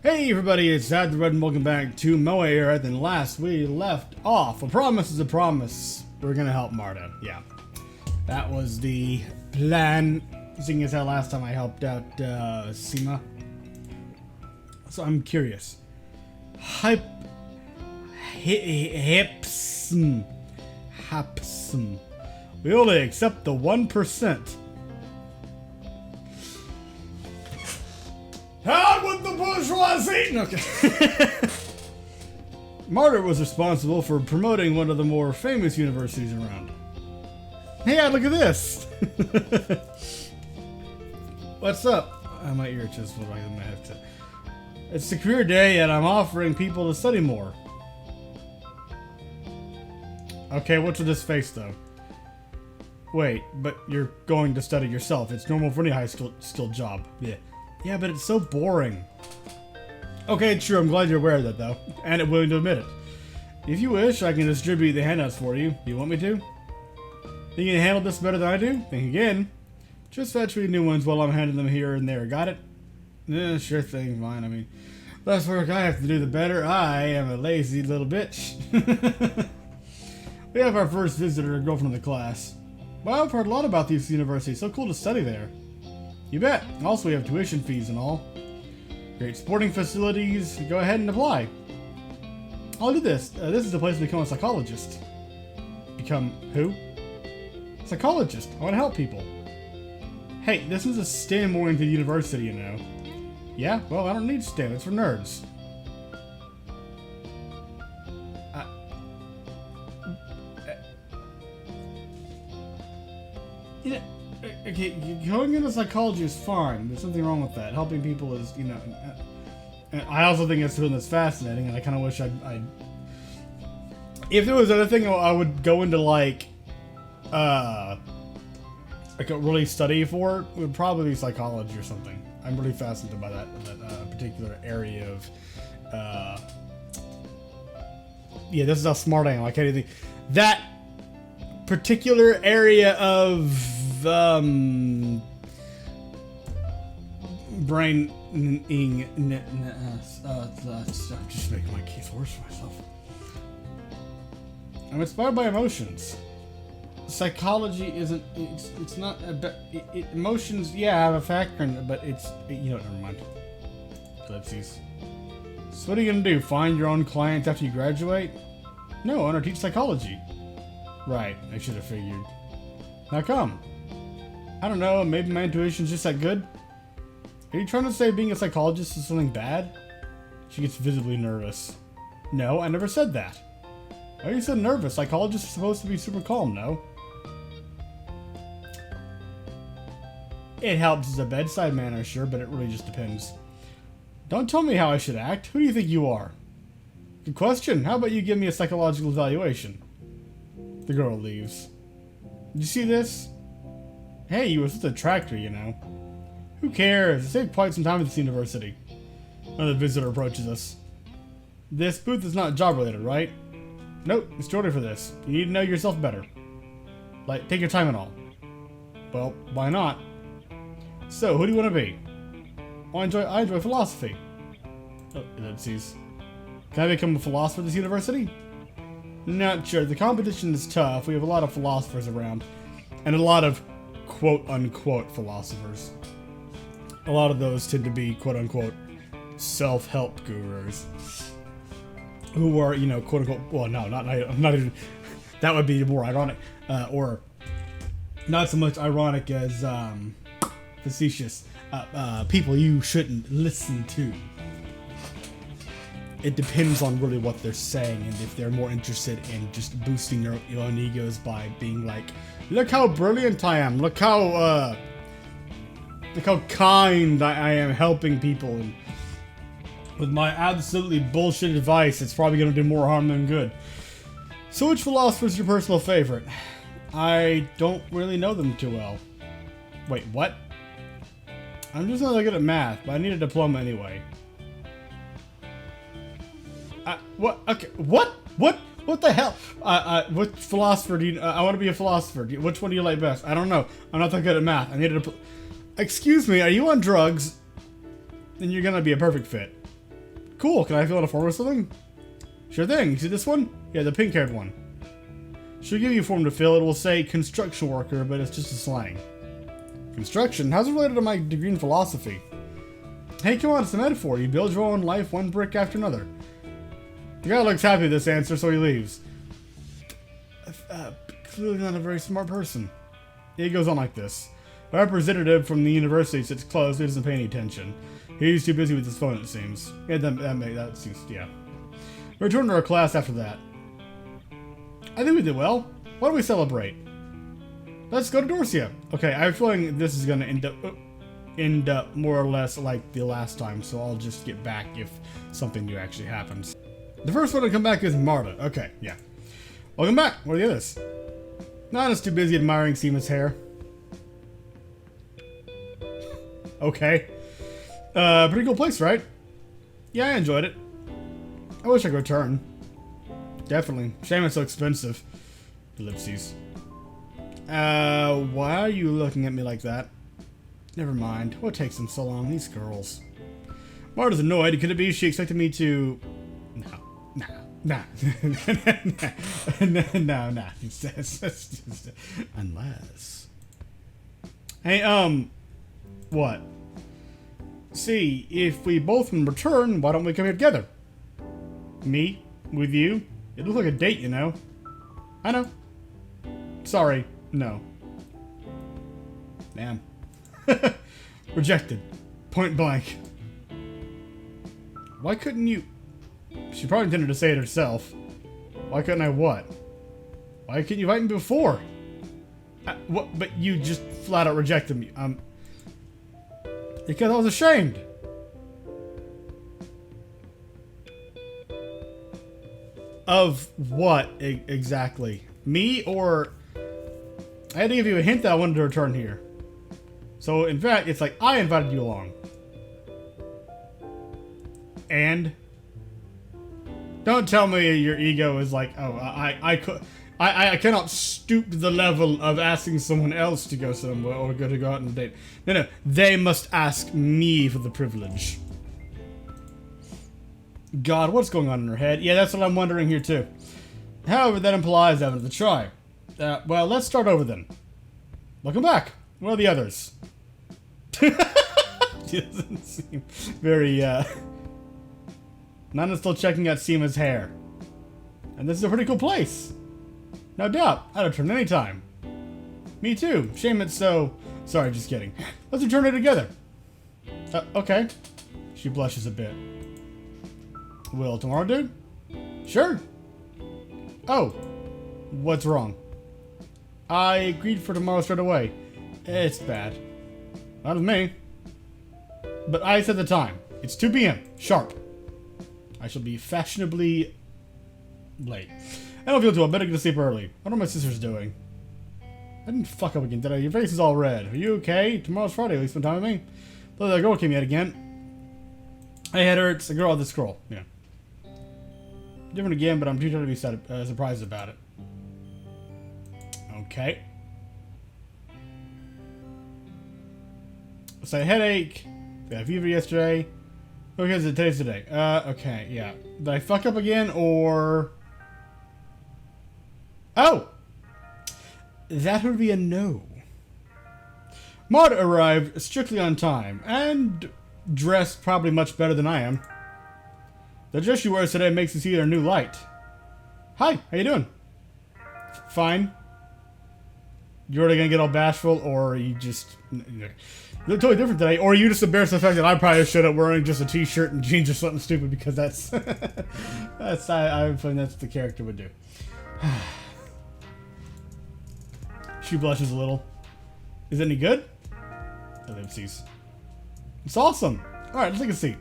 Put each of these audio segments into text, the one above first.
Hey everybody, it's Dad the Red and welcome back to Moe Era. Then last we left off, a promise is a promise. We're gonna help Marta, yeah. That was the plan, seeing as how last time I helped out Seema. So I'm curious. Hapsm. We only accept the 1%. Out with the bourgeoisie! Okay. Marta was responsible for promoting one of the more famous universities around. Hey, look at this! What's up? My ear just was like in my headset. It's the career day and I'm offering people to study more. Okay, what's with this face though? Wait, but you're going to study yourself. It's normal for any high school job. Yeah. Yeah, but it's so boring. Okay, true. I'm glad you're aware of that, though. And willing to admit it. If you wish, I can distribute the handouts for you. Do you want me to? Think you can handle this better than I do? Think again. Just fetch me new ones while I'm handing them here and there. Got it? Yeah, sure thing. Fine. I mean, less work I have to do, the better. I am a lazy little bitch. We have our first visitor, a girl from the class. Well, I've heard a lot about these universities. So cool to study there. You bet. Also, we have tuition fees and all. Great sporting facilities. Go ahead and apply. I'll do this. This is the place to become a psychologist. Become who? Psychologist. I want to help people. Hey, this is a STEM-oriented university, you know. Yeah? Well, I don't need STEM. It's for nerds. Yeah. Okay, going into psychology is fine. There's something wrong with that. Helping people is, you know... And I also think it's something that's fascinating, and I kind of wish I'd... If there was anything I would go into, like a really study for, it would probably be psychology or something. I'm really fascinated by that particular area of... Yeah, this is how smart I am. I can't even think... That particular area of... brain just making my case worse for myself. I'm inspired by emotions. Psychology isn't, it's not about, emotions, yeah, have a factor in it, but it's, you know, never mind. Let's see. So what are you gonna do, find your own clients after you graduate? No, I want to teach psychology. Right, I should have figured. How come? I don't know, maybe my intuition's just that good? Are you trying to say being a psychologist is something bad? She gets visibly nervous. No, I never said that. Why are you so nervous? Psychologists are supposed to be super calm, no? It helps as a bedside manner, sure, but it really just depends. Don't tell me how I should act. Who do you think you are? Good question. How about you give me a psychological evaluation? The girl leaves. Did you see this? Hey, you were such a tractor, you know. Who cares? I saved quite some time at this university. Another visitor approaches us. This booth is not job related, right? Nope, it's too early for this. You need to know yourself better. Like, take your time and all. Well, why not? So, who do you want to be? I enjoy philosophy. Oh, let's see. Can I become a philosopher at this university? Not sure. The competition is tough. We have a lot of philosophers around. And a lot of quote-unquote philosophers. A lot of those tend to be quote-unquote self-help gurus. Who are, you know, quote-unquote... Well, no, not even... That would be more ironic. Or not so much ironic as facetious. People you shouldn't listen to. It depends on really what they're saying and if they're more interested in just boosting their own egos by being like, look how brilliant I am, look how kind I am helping people, and with my absolutely bullshit advice, it's probably going to do more harm than good. So which philosopher is your personal favorite? I don't really know them too well. Wait, what? I'm just not that good at math, but I need a diploma anyway. What? Okay, what? What the hell? What philosopher do you... I want to be a philosopher. Which one do you like best? I don't know. I'm not that good at math. I needed a... Excuse me, are you on drugs? Then you're gonna be a perfect fit. Cool, can I fill out a form or something? Sure thing. You see this one? Yeah, the pink-haired one. She'll give you a form to fill. It will say construction worker, but it's just a slang. Construction? How's it related to my degree in philosophy? Hey, come on, it's a metaphor. You build your own life one brick after another. The guy looks happy with this answer, so he leaves. Clearly not a very smart person. He goes on like this. A representative from the university sits close, he doesn't pay any attention. He's too busy with his phone, it seems. Yeah, that seems, yeah. We return to our class after that. I think we did well. Why don't we celebrate? Let's go to Dorsia. Okay, I have a feeling this is going to end up more or less like the last time, so I'll just get back if something new actually happens. The first one to come back is Marta. Okay, yeah. Welcome back. What are the others? Nana's too busy admiring Seema's hair. Okay. Pretty cool place, right? Yeah, I enjoyed it. I wish I could return. Definitely. Shame it's so expensive. Ellipses. Why are you looking at me like that? Never mind. What takes them so long? These girls. Marta's annoyed. Could it be she expected me to... No. No. Unless... Hey, what? See, if we both can return, why don't we come here together? Me? With you? It looks like a date, you know. I know. Sorry, no. Damn. Rejected. Point blank. Why couldn't you... She probably intended to say it herself. Why couldn't I what? Why couldn't you invite me before? What? But you just flat out rejected me. Because I was ashamed. Of what exactly? Me or... I had to give you a hint that I wanted to return here. So, in fact, it's like I invited you along. And? Don't tell me your ego is like, oh, I cannot stoop to the level of asking someone else to go somewhere or to go out on a date. No, they must ask me for the privilege. God, what's going on in her head? Yeah, that's what I'm wondering here too. However, that implies having to try. Well, let's start over then. Welcome back. Where are the others? She doesn't seem very, Nana's still checking out Seema's hair. And this is a pretty cool place. No doubt. I'd return anytime. Me too. Shame it's so... Sorry, just kidding. Let's return it together. Okay. She blushes a bit. Will tomorrow, dude? Sure. Oh. What's wrong? I agreed for tomorrow straight away. It's bad. Not with me. But I set the time. It's 2 p.m. Sharp. I shall be fashionably late. I don't feel too well. Better get to sleep early. What are my sisters doing? I didn't fuck up again, did I? Your face is all red. Are you okay? Tomorrow's Friday. Will you spend time with me? Though that girl came yet again. Hey, head hurts. The girl with the scroll. Yeah. Different again, but I'm too tired to be surprised about it. Okay. So headache. Got a fever yesterday. Okay, so today's today. Okay, yeah. Did I fuck up again, or... Oh! That would be a no. Marta arrived strictly on time, and dressed probably much better than I am. The dress she wears today makes me see her new light. Hi, how you doing? Fine. You're already gonna get all bashful, or you just... They're totally different today, or you just embarrassed the fact that I probably should have wearing just a t-shirt and jeans or something stupid, because that's... I find that's what the character would do. She blushes a little. Is it any good? Ellipses. It's awesome. Alright, let's take a seat.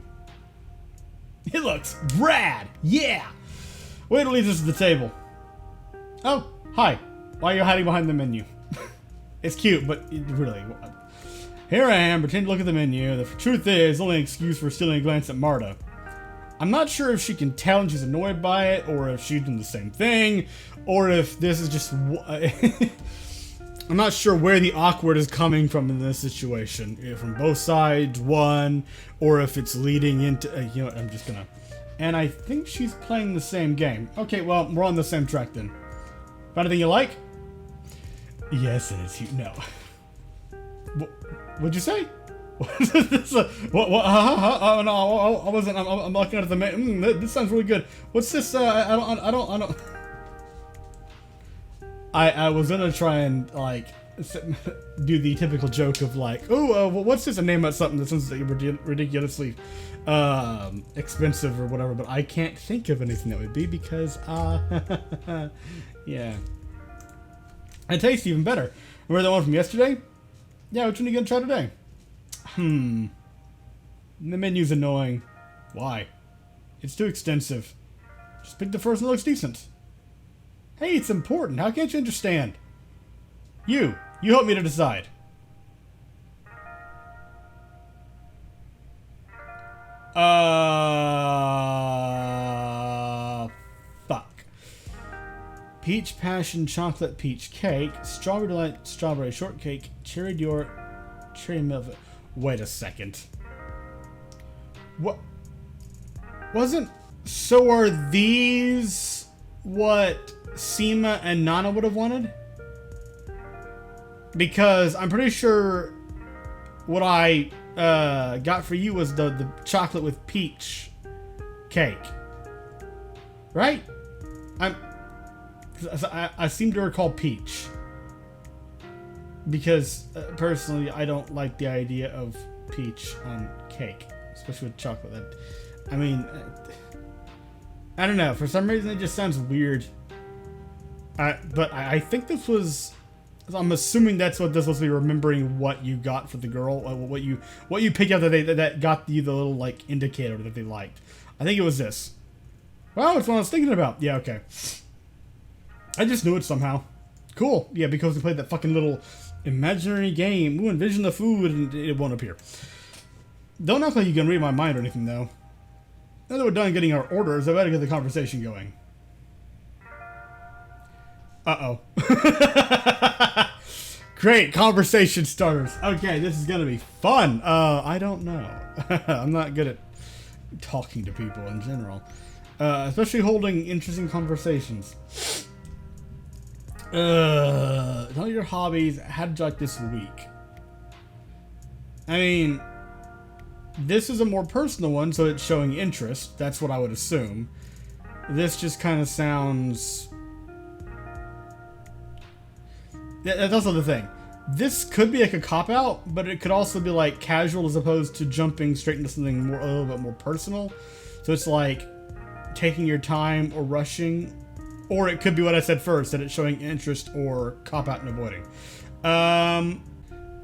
It looks rad! Yeah! Wait till leads us to the table. Oh, hi. Why are you hiding behind the menu? It's cute, but really... Here I am, pretending to look at the menu. The truth is, the only excuse for stealing a glance at Marta. I'm not sure if she can tell and she's annoyed by it, or if she's doing the same thing, or if this is just... I'm not sure where the awkward is coming from in this situation. If from both sides, one, or if it's leading into... you know what, I'm just gonna... And I think she's playing the same game. Okay, well, we're on the same track then. Anything you like? Yes, it is. No. What'd you say? What? No, I wasn't. I'm looking at the man. This sounds really good. What's this? I don't. I was gonna try and like do the typical joke of like, oh, what's this? A name of something that sounds ridiculously expensive or whatever, but I can't think of anything that would be because yeah. It tastes even better. Remember that one from yesterday? Yeah, which one are you gonna try today? The menu's annoying. Why? It's too extensive. Just pick the first one that looks decent. Hey, it's important. How can't you understand? You help me to decide. Fuck. Peach passion chocolate peach cake, strawberry delight strawberry shortcake, cherry Dior, cherry milk. Wait a second. What? Wasn't... So are these what Seema and Nana would have wanted? Because I'm pretty sure what I got for you was the chocolate with peach cake. Right? I seem to recall peach. Because, personally, I don't like the idea of peach on cake. Especially with chocolate. I mean, I don't know. For some reason, it just sounds weird. But I think this was... I'm assuming that's what this was, remembering what you got for the girl. What you picked out that got you the little, like, indicator that they liked. I think it was this. Well, it's what I was thinking about. Yeah, okay. I just knew it somehow. Cool. Yeah, because we played that fucking little... imaginary game. Ooh, envision the food and it won't appear. Don't act like you can read my mind or anything, though. Now that we're done getting our orders, I better get the conversation going. Uh-oh. Great, conversation starters. Okay, this is gonna be fun. I don't know. I'm not good at talking to people in general. Especially holding interesting conversations. Tell your hobbies. How did you like this week? I mean, this is a more personal one, so it's showing interest. That's what I would assume. This just kind of sounds... That's also the thing. This could be like a cop-out, but it could also be like casual as opposed to jumping straight into something more, a little bit more personal. So it's like taking your time or rushing. Or it could be what I said first, that it's showing interest or cop-out and avoiding.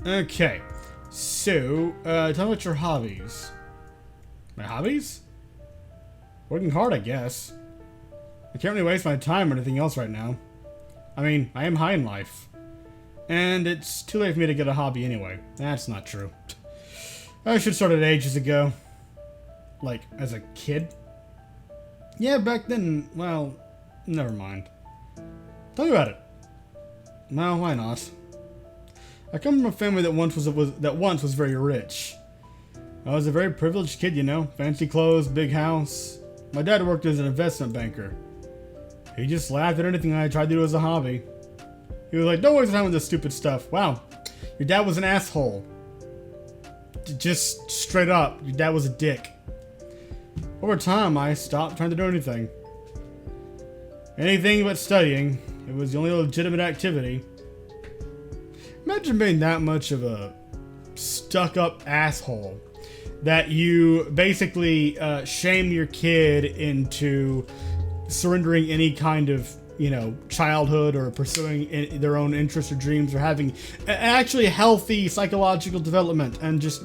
Okay. So, tell me about your hobbies. My hobbies? Working hard, I guess. I can't really waste my time or anything else right now. I mean, I am high in life. And it's too late for me to get a hobby anyway. That's not true. I should have started ages ago. Like, as a kid? Yeah, back then, well... Never mind. Tell me about it. No, why not? I come from a family that once was very rich. I was a very privileged kid, you know. Fancy clothes, big house. My dad worked as an investment banker. He just laughed at anything I tried to do as a hobby. He was like, "Don't waste time with this stupid stuff." Wow, your dad was an asshole. Just straight up, your dad was a dick. Over time, I stopped trying to do anything. Anything but studying. It was the only legitimate activity. Imagine being that much of a stuck-up asshole that you basically shame your kid into surrendering any kind of, you know, childhood or pursuing their own interests or dreams or having actually healthy psychological development and just,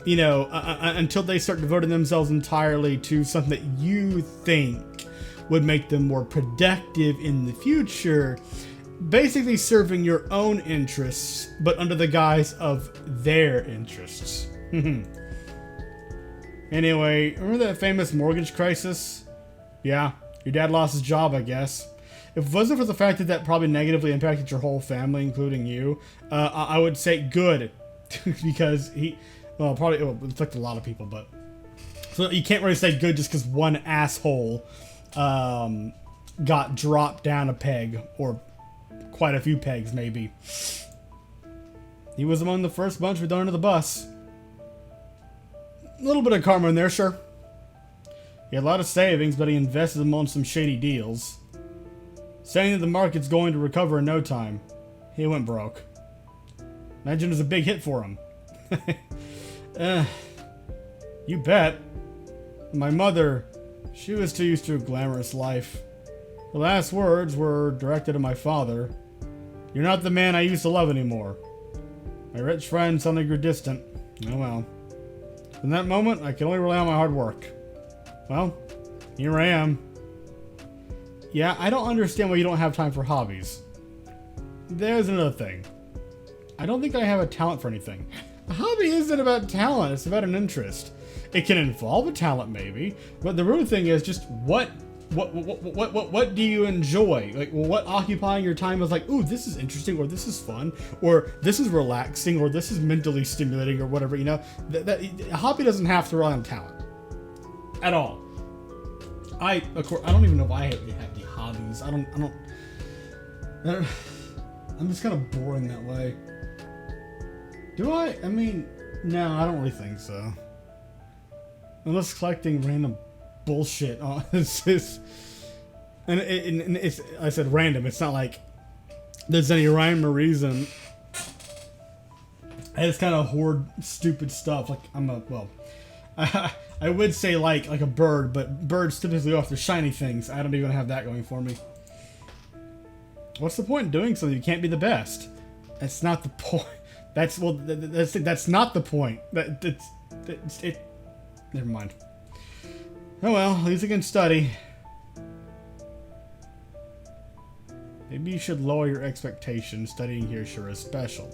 you know, until they start devoting themselves entirely to something that you think would make them more productive in the future, basically serving your own interests, but under the guise of their interests. Anyway, remember that famous mortgage crisis? Yeah, your dad lost his job, I guess. If it wasn't for the fact that that probably negatively impacted your whole family, including you, I would say good. Because he, well, probably, it affected a lot of people, but... So you can't really say good just because one asshole got dropped down a peg, or quite a few pegs, maybe. He was among the first bunch we thrown under the bus. A little bit of karma in there, sure. He had a lot of savings, but he invested them on some shady deals. Saying that the market's going to recover in no time. He went broke. Imagine it was a big hit for him. You bet. My mother, she was too used to a glamorous life. The last words were directed to my father. You're not the man I used to love anymore. My rich friend suddenly grew distant. Oh well. In that moment, I could only rely on my hard work. Well, here I am. Yeah, I don't understand why you don't have time for hobbies. There's another thing. I don't think I have a talent for anything. A hobby isn't about talent, it's about an interest. It can involve a talent, maybe, but the real thing is just what do you enjoy? Like, what occupying your time is like, ooh, this is interesting, or this is fun, or this is relaxing, or this is mentally stimulating, or whatever, you know? A hobby doesn't have to rely on talent. At all. Of course, I don't even know why I have any hobbies. I don't, I'm just kind of boring that way. Do I? I mean, no, I don't really think so. Unless collecting random bullshit on it's I said random. It's not like there's any rhyme or reason. I just kind of hoard stupid stuff. Like I would say like a bird, but birds typically offer shiny things. I don't even have that going for me. What's the point in doing something? You can't be the best. That's not the point. That's not the point. Never mind. Oh well, at least I can study. Maybe you should lower your expectations. Studying here sure is special.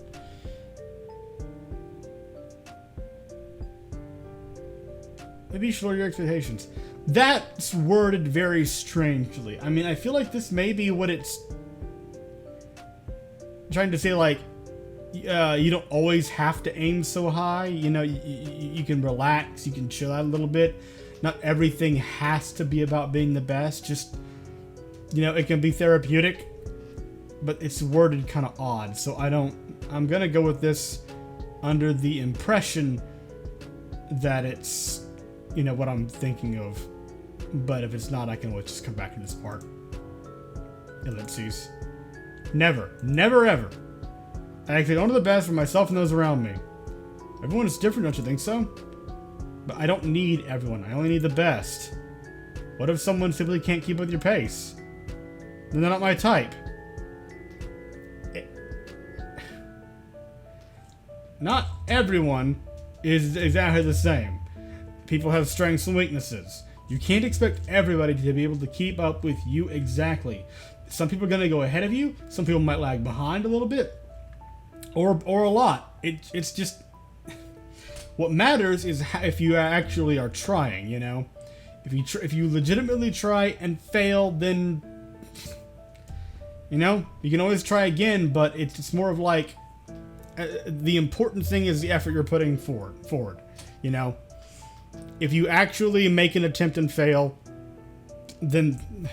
Maybe you should lower your expectations. That's worded very strangely. I mean, I feel like this may be what it's trying to say, like, you don't always have to aim so high. You know, you can relax, you can chill out a little bit. Not everything has to be about being the best. Just, you know, it can be therapeutic, but it's worded kind of odd. So I'm gonna go with this under the impression that it's, you know, what I'm thinking of. But if it's not, I can always just come back to this part. Ellipses. Never ever. I actually want the best for myself and those around me. Everyone is different, don't you think so? But I don't need everyone. I only need the best. What if someone simply can't keep with your pace? Then they're not my type. Not everyone is exactly the same. People have strengths and weaknesses. You can't expect everybody to be able to keep up with you exactly. Some people are going to go ahead of you. Some people might lag behind a little bit. Or a lot. It's just... What matters is if you actually are trying, you know? If you legitimately try and fail, then... You know? You can always try again, but it's more of like... the important thing is the effort you're putting forward. You know? If you actually make an attempt and fail, then...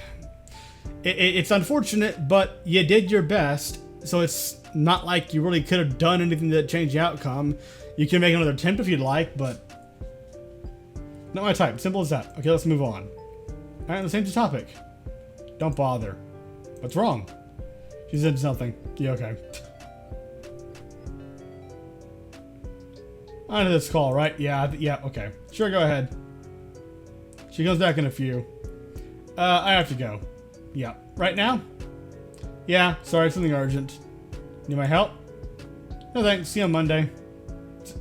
It's unfortunate, but you did your best, so it's not like you really could have done anything that changed the outcome. You can make another attempt if you'd like, but not my type. Simple as that. Okay, let's move on. Alright, let's change the topic. Don't bother. What's wrong? She said something. Yeah, okay. On to this call, right? Yeah, okay. Sure, go ahead. She comes back in a few. I have to go. Yeah. Right now? Yeah, sorry, something urgent. Need my help? No thanks, see you on Monday.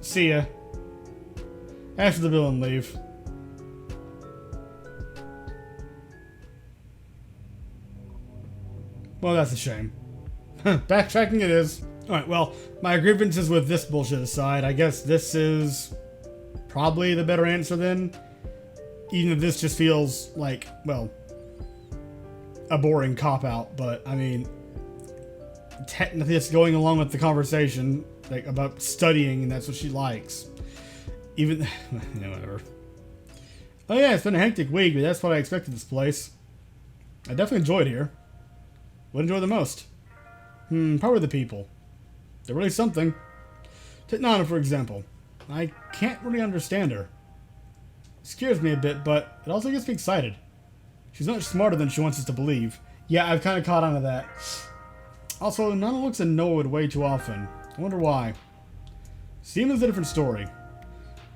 See ya. After the bill and leave. Well, that's a shame. Backtracking it is. Alright, well, my grievances with this bullshit aside, I guess this is probably the better answer then. Even if this just feels like, well, a boring cop-out, but, I mean, technically it's going along with the conversation, like, about studying, and that's what she likes. Even, yeah, whatever. Oh yeah, it's been a hectic week, but that's what I expected this place. I definitely enjoyed here. What enjoyed the most? Probably the people. They're really something. Take Nana, for example. I can't really understand her. It scares me a bit, but it also gets me excited. She's much smarter than she wants us to believe. Yeah, I've kind of caught on to that. Also, Nana looks annoyed way too often. I wonder why. Seema's a different story.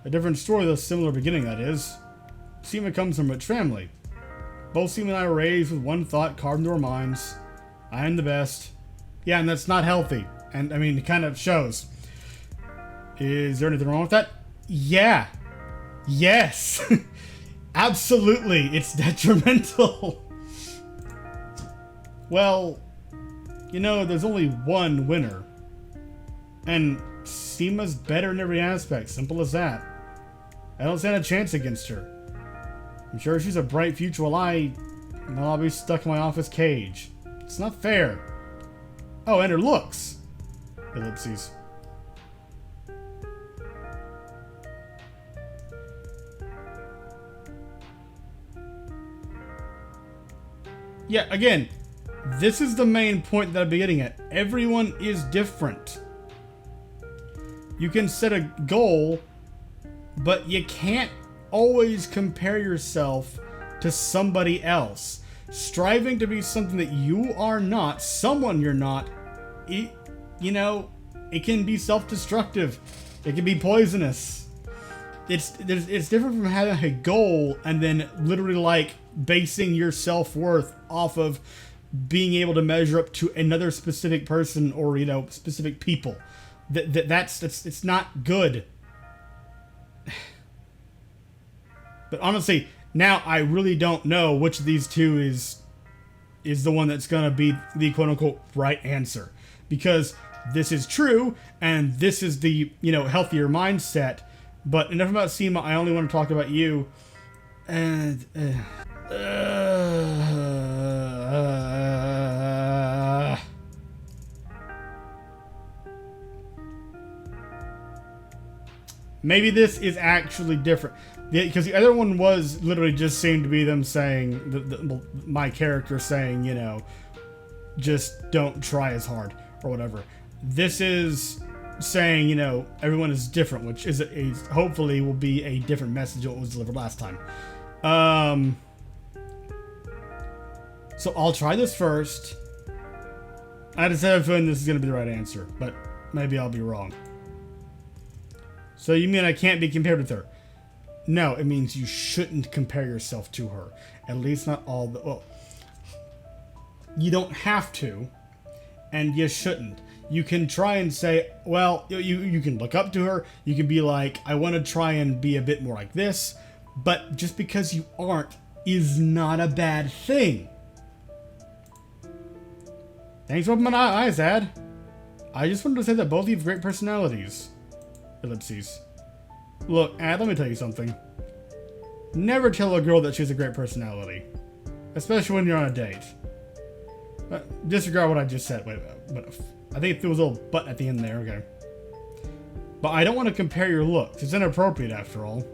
A different story with a similar beginning, that is. Seema comes from a rich family. Both Seema and I were raised with one thought carved into our minds. I am the best. Yeah, and that's not healthy. And, I mean, it kind of shows. Is there anything wrong with that? Yeah. Yes. Absolutely. It's detrimental. Well, you know, there's only one winner. And Seema's better in every aspect. Simple as that. I don't stand a chance against her. I'm sure she's a bright future while I'll be stuck in my office cage. It's not fair. Oh, and her looks. Ellipses. Yeah, again, this is the main point that I'm getting at. Everyone is different. You can set a goal, but you can't always compare yourself to somebody else. Striving to be something that you are not, someone you're not, it can be self-destructive. It can be poisonous. It's different from having a goal and then literally like basing your self-worth off of being able to measure up to another specific person or, specific people. It's not good. But honestly, now I really don't know which of these two is the one that's gonna be the quote-unquote right answer. Because this is true, and this is the, healthier mindset. But enough about Seema, I only want to talk about you. And, maybe this is actually different. Because the other one was literally just seemed to be them saying, my character saying, just don't try as hard or whatever. This is saying, everyone is different, which is hopefully will be a different message than what was delivered last time. So I'll try this first. I just have a feeling this is going to be the right answer, but maybe I'll be wrong. So you mean I can't be compared with her? No, it means you shouldn't compare yourself to her. At least not all the... Well, you don't have to, and you shouldn't. You can try and say, well, you can look up to her. You can be like, I want to try and be a bit more like this. But just because you aren't is not a bad thing. Thanks for opening my eyes, Ad. I just wanted to say that both of you have great personalities. Ellipses. Look, Ad, let me tell you something. Never tell a girl that she has a great personality. Especially when you're on a date. Disregard what I just said. Wait, I think there was a little but at the end there, okay. But I don't want to compare your looks. It's inappropriate after all.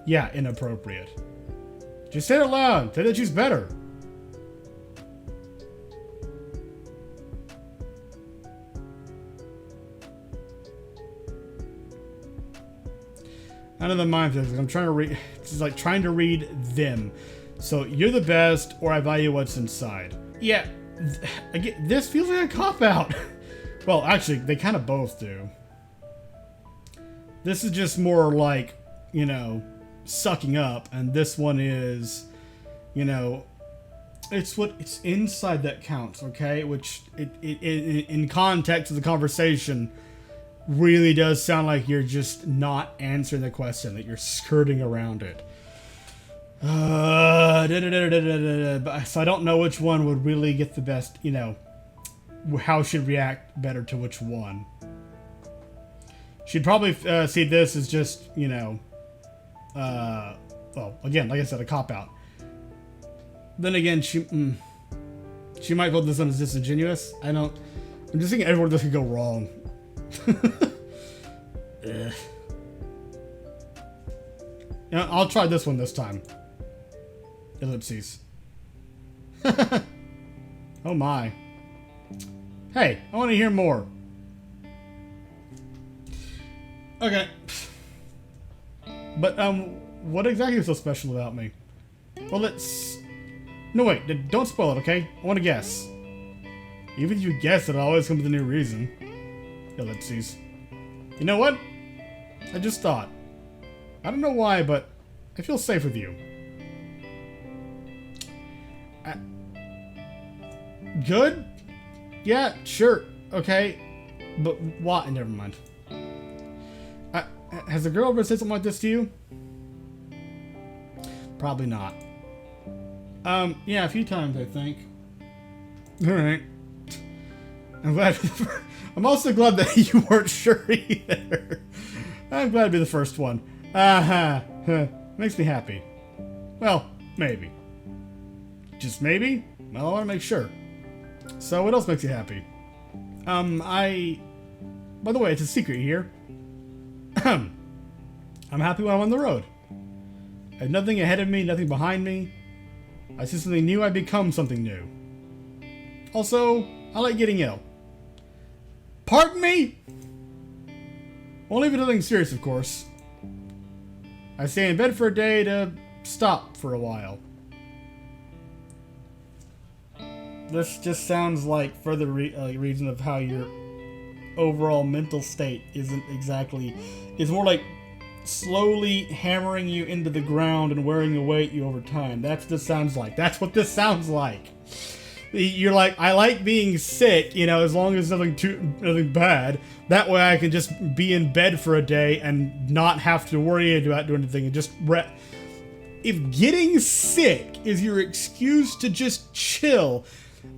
Yeah, inappropriate. Just say it aloud. Say that she's better. Out of the mind things. I'm trying to read. It's like trying to read them. So you're the best, or I value what's inside. Yeah, this feels like a cop-out. Well, actually, they kind of both do. This is just more like, sucking up, and this one is, it's inside that counts, okay? Which, in context of the conversation, really does sound like you're just not answering the question, that you're skirting around it. So I don't know which one would really get the best, how she'd react better to which one. She'd probably see this as just, well, again, like I said, a cop-out. Then again, She might vote this one as disingenuous. I don't... I'm just thinking everywhere this could go wrong. Ugh. You know, I'll try this one this time. Ellipses. Oh my. Hey, I want to hear more. Okay. But, what exactly is so special about me? Well, let's... No, wait, don't spoil it, okay? I want to guess. Even if you guess, it'll always come with a new reason. Ellipses. You know what? I just thought. I don't know why, but I feel safe with you. Good? Yeah, sure. Okay. But why? Never mind. Has a girl ever said something like this to you? Probably not. Yeah, a few times, I think. Alright. I'm glad. I'm also glad that you weren't sure either. I'm glad to be the first one. Makes me happy. Well, maybe. Just maybe? Well, I want to make sure. So, what else makes you happy? By the way, it's a secret here. I'm happy when I'm on the road. I have nothing ahead of me, nothing behind me. I see something new, I become something new. Also, I like getting ill. Pardon me? Only if it's nothing serious, of course. I stay in bed for a day to stop for a while. This just sounds like further reason of how your overall mental state isn't exactly... It's more like slowly hammering you into the ground and wearing away at you over time. That's what this sounds like. That's what this sounds like. You're like, I like being sick, you know, as long as nothing bad. That way I can just be in bed for a day and not have to worry about doing anything and just If getting sick is your excuse to just chill,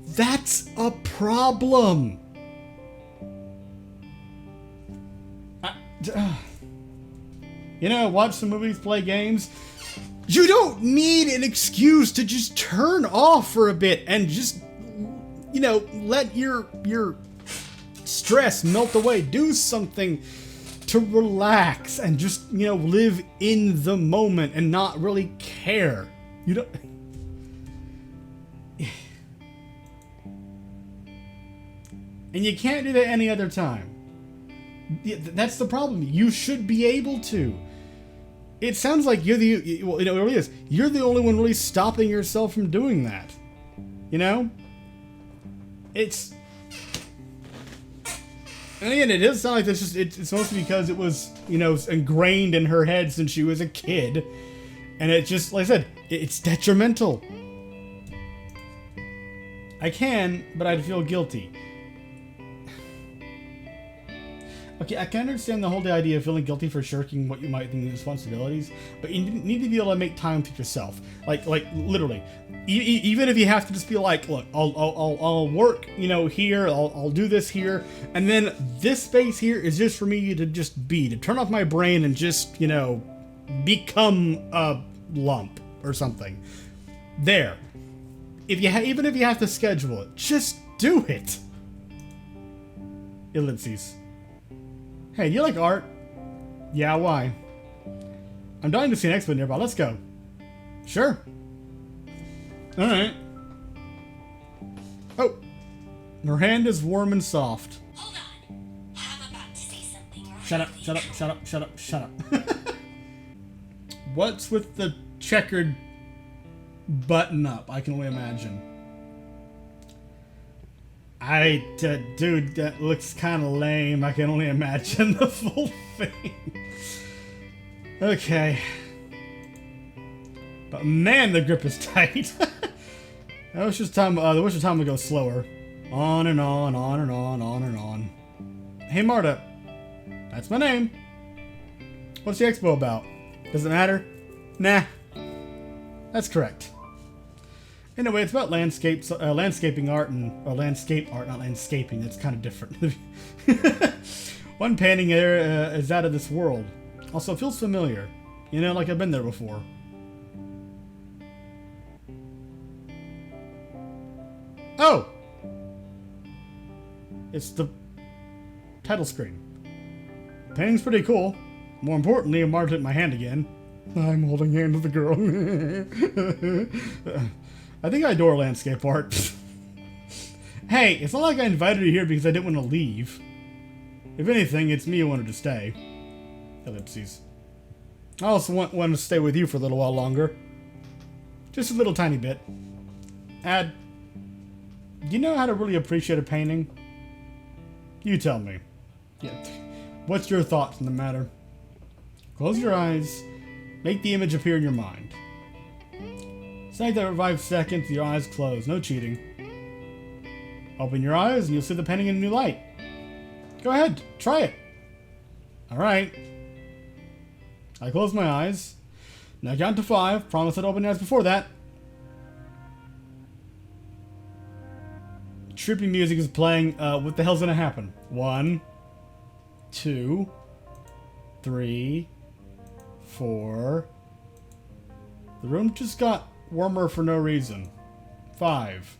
that's a problem. You know, watch some movies, play games. You don't need an excuse to just turn off for a bit and just, you know, let your stress melt away. Do something to relax and just, you know, live in the moment and not really care. You don't... And you can't do that any other time. That's the problem. You should be able to. It sounds like you're the... Well, you know, it really is. You're the only one really stopping yourself from doing that. You know? It's... And again, it does sound like this. It's mostly because it was, you know, ingrained in her head since she was a kid. And it just, like I said, it's detrimental. I can, but I'd feel guilty. Okay, I can understand the whole idea of feeling guilty for shirking what you might think are responsibilities, but you need to be able to make time for yourself. Like literally, even if you have to just be like, look, I'll work, you know, here, I'll do this here, and then this space here is just for me to just be, to turn off my brain and just, you know, become a lump or something. There. Even if you have to schedule it, just do it. Ellipses. Hey, you like art? Yeah, why? I'm dying to see an expo nearby. Let's go. Sure. Alright. Oh. Her hand is warm and soft. Hold on. I'm about to say something right. Shut up, shut up, shut up, shut up, shut up. What's with the checkered button up? I can only imagine. Dude, that looks kind of lame. I can only imagine the full thing. Okay. But man, the grip is tight. I wish this time would go slower. On and on, on and on, on and on. Hey, Marta. That's my name. What's the expo about? Does it matter? Nah. That's correct. Anyway, it's about landscaping art or landscape art, not landscaping. It's kind of different. One painting there is out of this world. Also, it feels familiar. You know, like I've been there before. Oh! It's the title screen. The painting's pretty cool. More importantly, I marked it in my hand again. I'm holding hands with the girl. I think I adore landscape art. Hey, it's not like I invited you here because I didn't want to leave. If anything, it's me who wanted to stay. Ellipses. I also want to stay with you for a little while longer. Just a little tiny bit. Do you know how to really appreciate a painting? You tell me. Yeah. What's your thoughts on the matter? Close your eyes. Make the image appear in your mind. Say that for 5 seconds with your eyes closed. No cheating. Open your eyes and you'll see the painting in a new light. Go ahead. Try it. Alright. I close my eyes. Now count to 5. Promise I'd open your eyes before that. Trippy music is playing. What the hell's gonna happen? 1, 2, 3, 4. The room just got warmer for no reason. 5.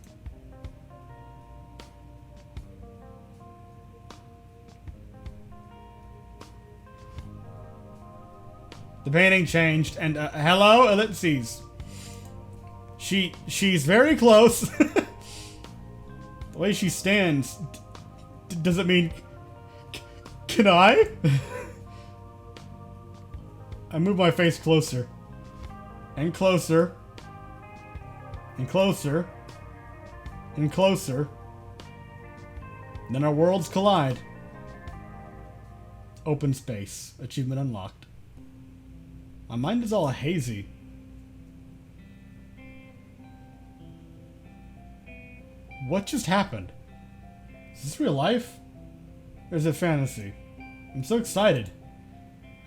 The painting changed, and hello, ellipses. She's very close. The way she stands, does it mean? Can I? I move my face closer, and closer, and closer, and closer. Then our worlds collide. Open space. Achievement unlocked. My mind is all hazy. What just happened? Is this real life? Or is it fantasy? I'm so excited.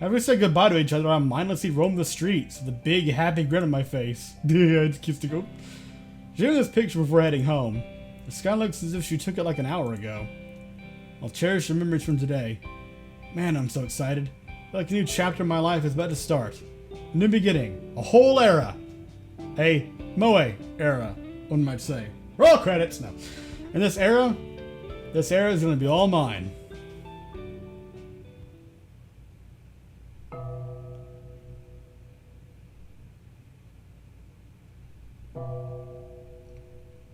After we say goodbye to each other, I mindlessly roam the streets with a big, happy grin on my face. I just kissed to go. Sharing this picture before heading home. The sky looks as if she took it like an hour ago. I'll cherish the memories from today. Man, I'm so excited. I feel like a new chapter in my life is about to start. A new beginning. A whole era. A Moe Era, one might say. Roll credits! No. And this era is going to be all mine.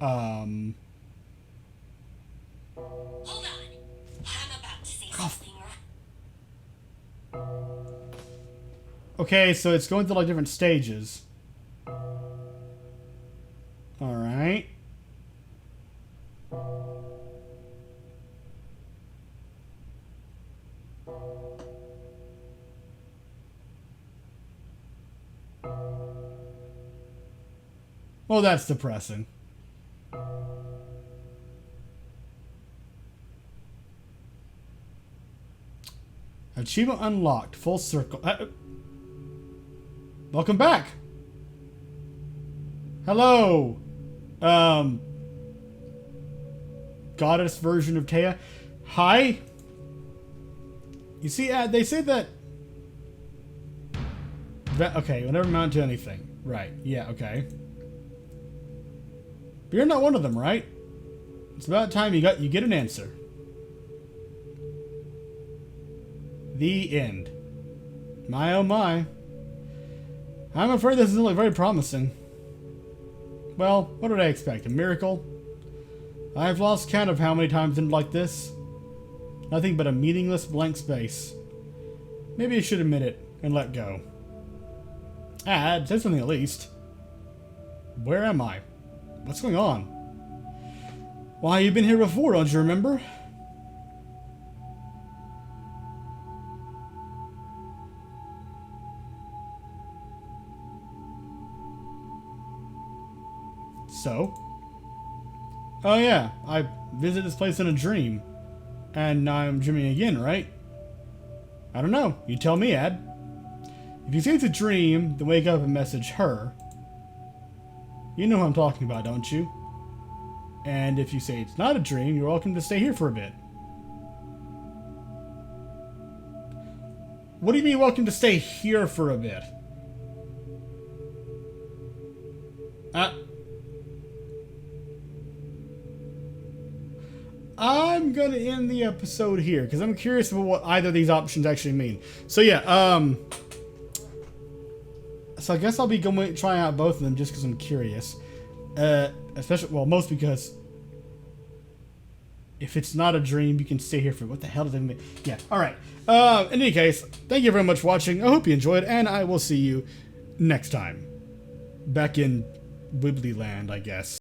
Hold on. I'm about to say something. Okay, so it's going through like different stages. Alright. Well, that's depressing. Achievement unlocked. Full circle. Welcome back. Hello. Goddess version of Taya. Hi. You see, they say that... Okay, we'll never amount to anything. Right. Yeah, okay. But you're not one of them, right? It's about time you get an answer. The end. My oh my. I'm afraid this doesn't look very promising. Well, what did I expect? A miracle? I've lost count of how many times it's like this. Nothing but a meaningless blank space. Maybe I should admit it and let go. Say something at least. Where am I? What's going on? Why, you've been here before, don't you remember? So? Oh yeah, I visited this place in a dream. And now I'm dreaming again, right? I don't know. You tell me, Ed. If you say it's a dream, then wake up and message her. You know who I'm talking about, don't you? And if you say it's not a dream, you're welcome to stay here for a bit. What do you mean welcome to stay here for a bit? I'm gonna end the episode here because I'm curious about what either of these options actually mean. So yeah, so I guess I'll be going trying out both of them just because I'm curious. Especially, well, most because if it's not a dream, you can stay here for what the hell does that mean? Yeah. All right. In any case, thank you very much for watching. I hope you enjoyed, and I will see you next time. Back in Wibbly Land, I guess.